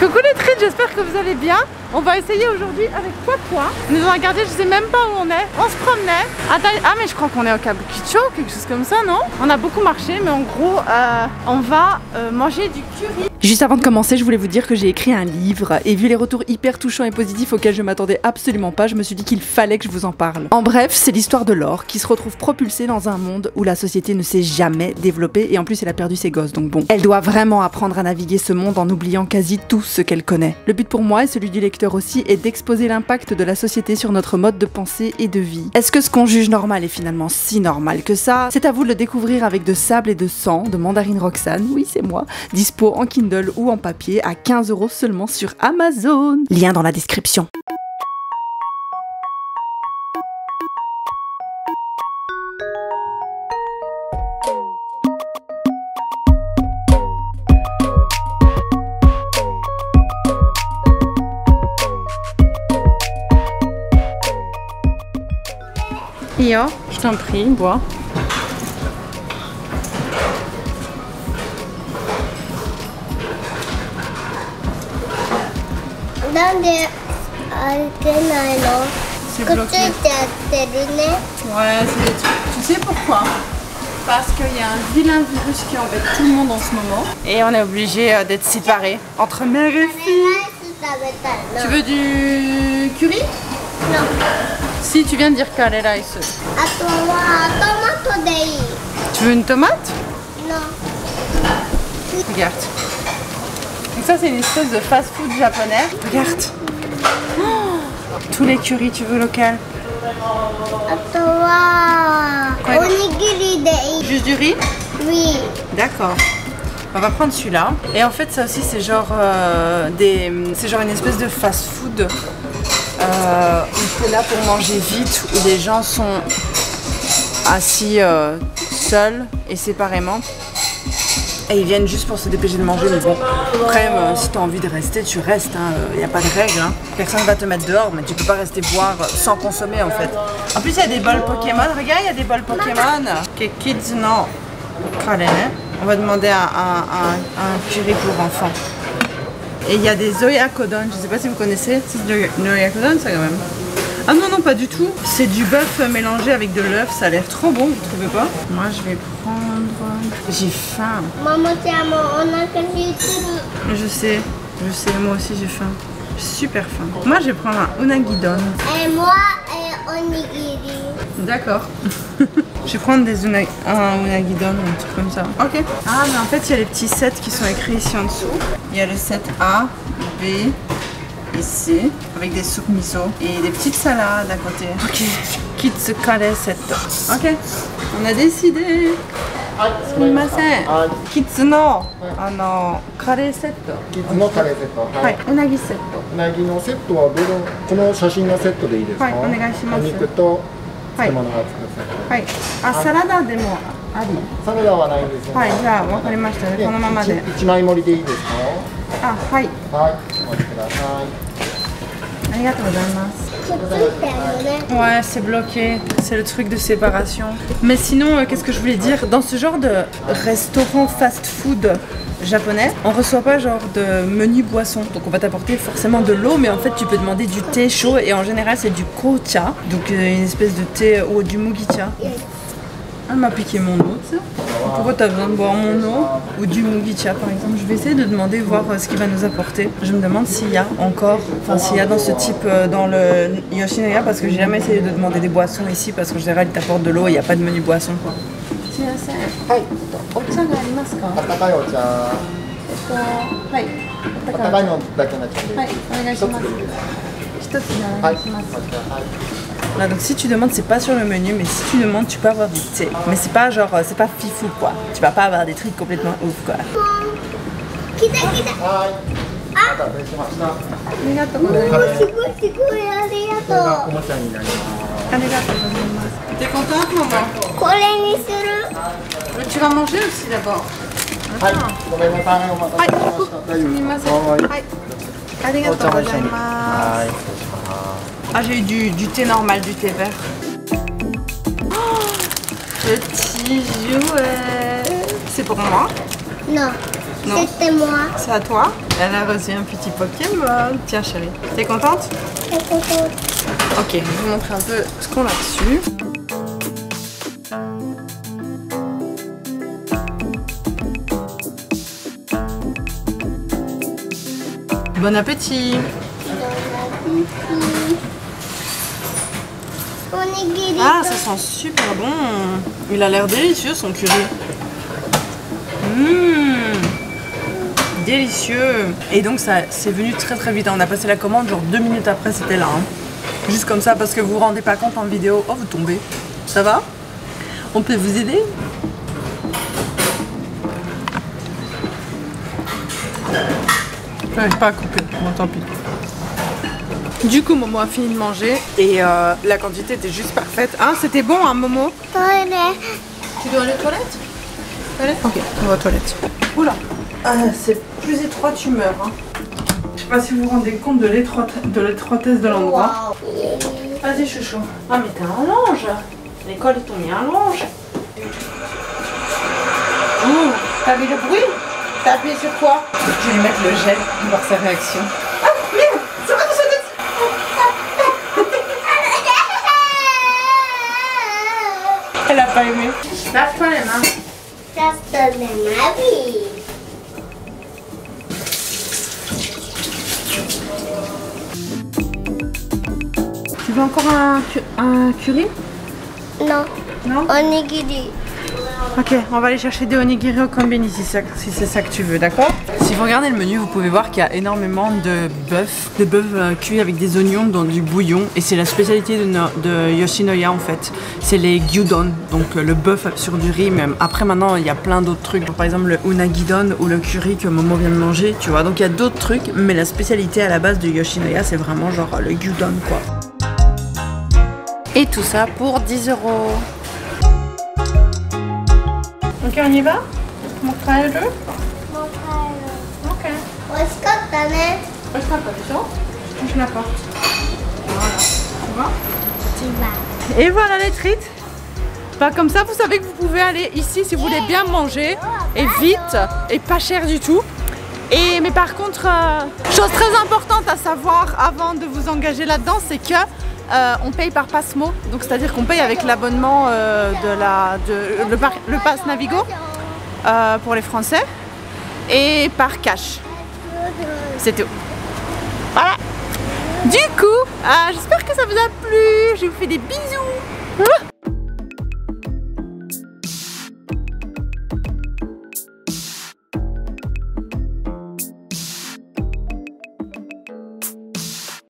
Coucou les trites, j'espère que vous allez bien. On va essayer aujourd'hui avec Poi. Nous avons regardé, je sais même pas où on est. On se promenait. Ah mais je crois qu'on est au Kabukicho, quelque chose comme ça, non? On a beaucoup marché, mais en gros, on va manger du curry. Juste avant de commencer, je voulais vous dire que j'ai écrit un livre et vu les retours hyper touchants et positifs auxquels je m'attendais absolument pas, je me suis dit qu'il fallait que je vous en parle. En bref, c'est l'histoire de Laure qui se retrouve propulsée dans un monde où la société ne s'est jamais développée et en plus elle a perdu ses gosses, donc bon. Elle doit vraiment apprendre à naviguer ce monde en oubliant quasi tout ce qu'elle connaît. Le but pour moi et celui du lecteur aussi est d'exposer l'impact de la société sur notre mode de pensée et de vie. Est-ce que ce qu'on juge normal est finalement si normal que ça? C'est à vous de le découvrir avec De sable et de sang de Mandarine Roxane, oui c'est moi, dispo en Kindle ou en papier à 15 € seulement sur Amazon. Lien dans la description. Yo, je t'en prie, bois. C'est bloqué. Ouais, c'est des trucs. Tu sais pourquoi? Parce qu'il y a un vilain virus qui embête tout le monde en ce moment. Et on est obligé d'être séparés entre mère et fille. Tu veux du curry? Non. Si, tu viens de dire qu'elle est là, ici. Tu veux une tomate? Non. Regarde. Donc ça, c'est une espèce de fast-food japonais. Regarde. Oh, tous les currys, tu veux local? Juste du riz? Oui. D'accord. On va prendre celui-là. Et en fait, ça aussi, c'est genre c'est genre une espèce de fast-food. Où c'est là pour manger vite, où les gens sont assis seuls et séparément. Et ils viennent juste pour se dépêcher de manger, mais bon, après, si tu as envie de rester, tu restes, il n'y a pas de règle. Hein. Personne ne va te mettre dehors, mais tu peux pas rester boire sans consommer en fait. En plus, il y a des bols Pokémon, regarde, il y a des bols Pokémon. Ok, kids, non. On va demander un curry pour enfants. Et il y a des oyakodon, je sais pas si vous connaissez, c'est du oyakodon ça quand même. Ah non, non, pas du tout. C'est du bœuf mélangé avec de l'œuf, ça a l'air trop bon, vous trouvez pas? Moi je vais prendre... J'ai faim. Maman, Je sais, moi aussi j'ai faim. J'ai super faim. Moi je vais prendre un unagidon. Et moi, onigiri. D'accord. Je vais prendre un unagidon, un truc comme ça. Ok. Ah mais en fait il y a les petits sets qui sont écrits ici en dessous. Il y a le set A, B, ici, avec des soupes miso et des petites salades à côté. Ok. Kids kare set. Ok. On a décidé. Sumimasen. Kids no kare set. キッズのカレーセット。はい。うなぎセット。うなぎのセットはこの写真のセットでいいですか？はいお願いします。お肉と漬物がつくセット。はい。あ、サラダでもあり。サラダはないんですね。はい。じゃあわかりましたね。このままで。一枚盛りでいいですか？あ、はい。はい。お待ちください。ありがとうございます。Ouais, c'est bloqué, c'est le truc de séparation. Mais sinon, qu'est-ce que je voulais dire? Dans ce genre de restaurant fast-food japonais, on reçoit pas genre de menu boisson. Donc on va t'apporter forcément de l'eau, mais en fait tu peux demander du thé chaud et en général c'est du kocha, donc une espèce de thé ou du mugicha. Elle m'a piqué mon eau, tu sais. Pourquoi tu as besoin de boire mon eau ou du mugicha par exemple? Je vais essayer de demander, voir ce qu'il va nous apporter. Je me demande s'il y a encore, enfin s'il y a dans ce type, dans le Yoshinoya, parce que j'ai jamais essayé de demander des boissons ici, parce qu'en général ils t'apportent de l'eau et il n'y a pas de menu boisson quoi.はい。温かいお茶。はい。温かいのだけになっちゃう。はい、お願いします。一つお願いします。Voilà, donc si tu demandes, c'est pas sur le menu, mais si tu demandes, tu peux avoir du thé. Mais c'est pas genre, c'est pas fifou quoi. Tu vas pas avoir des trucs complètement ouf quoi. はい。お待たせしました。ありがとうございます。すごいすごい、ありがとう。おもちゃになります。ありがとうございます。T'es contente maman? これにする。 Tu vas manger aussi d'abord. はい。ごめんなさい。お待たせしました。大丈夫ですか？すみません。はい。ありがとうございます。Ah, j'ai eu du thé normal, du thé vert. Oh, petit jouet. C'est pour moi? Non. Non. C'était moi. C'est à toi. Elle a reçu un petit Pokémon. Tiens chérie, t'es contente? Très contente. Ok, je vais vous montrer un peu ce qu'on a dessus. Bon appétit. Onigiri. Ah, ça sent super bon. Il a l'air délicieux son curry. Délicieux. Et donc ça c'est venu très très vite. On a passé la commande genre 2 minutes après, c'était là. Hein. Juste comme ça parce que vous vous rendez pas compte en vidéo. Oh, vous tombez. Ça va? On peut vous aider? J'arrive pas à couper. Bon, tant pis. Du coup, Momo a fini de manger et la quantité était juste parfaite. Hein, c'était bon, hein, Momo? Toilette. Tu dois aller aux toilettes? Ok, on va aux toilettes. Oula, c'est plus étroit, tu meurs. Hein. Je sais pas si vous vous rendez compte de l'étroitesse de l'endroit. Wow. Vas-y, chouchou. Ah, mais t'as un linge. L'école, ils t'ont mis un linge. Oh, t'as vu le bruit? T'as appuyé sur quoi? Je vais lui mettre le gel pour voir sa réaction. Ah, merde, ça va dans sa tête. Elle a pas aimé. Lave-toi les mains. Ça se donne ma vie. Tu veux encore un curry? Non. Non? Onigiri. Ok, on va aller chercher des onigiri au combini si c'est ça que tu veux, d'accord? Si vous regardez le menu, vous pouvez voir qu'il y a énormément de bœuf cuit avec des oignons dans du bouillon. Et c'est la spécialité de Yoshinoya en fait. C'est les gyudon, donc le bœuf sur du riz. Même après maintenant, il y a plein d'autres trucs. Par exemple le unagidon ou le curry que Momo vient de manger, tu vois. Donc il y a d'autres trucs, mais la spécialité à la base de Yoshinoya, c'est vraiment genre le gyudon quoi. Et tout ça pour 10 €. Ok, on y va? Montrer le jeu? Ok. 美味しかったね。 Je ne pas du tout. Je touche la porte. Voilà. Tu vois? 千葉。 Et voilà les frites. Bah, comme ça, vous savez que vous pouvez aller ici si vous voulez bien manger. Et vite. Et pas cher du tout. Mais par contre, chose très importante à savoir avant de vous engager là-dedans, c'est que on paye par Passmo, donc c'est-à-dire qu'on paye avec l'abonnement le Pass Navigo pour les Français et par cash. C'est tout. Voilà. Du coup, j'espère que ça vous a plu. Je vous fais des bisous.